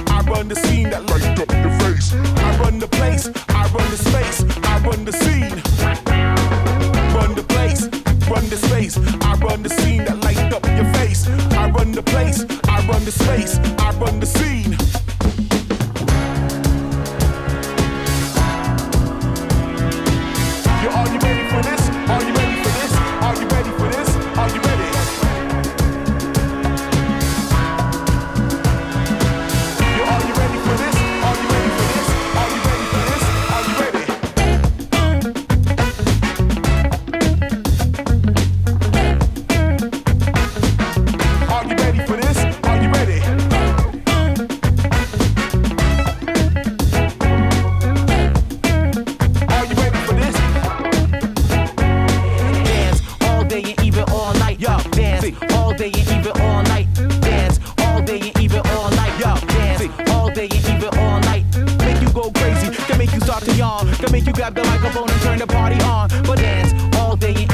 I run the scene that light up your face. I run the place, I run the space, I run the scene. Run the place, run the space, I run the scene that light up your face. I run the place, I run the space, I run the scene. Are you ready for this? Are you ready for this? Are you ready for this? Are you ready? Are you ready for this? Are you ready for this? Are you ready for this? Are you ready? Are you ready for this? Are you ready? Are you ready for this? Dance all day and even all night. Yo, dance all day and even all night. Dance all day and even all night. Yo, dance all day and even all night. Make you go crazy, can make you start to yawn, can make you grab the microphone and turn the party on. But dance all day and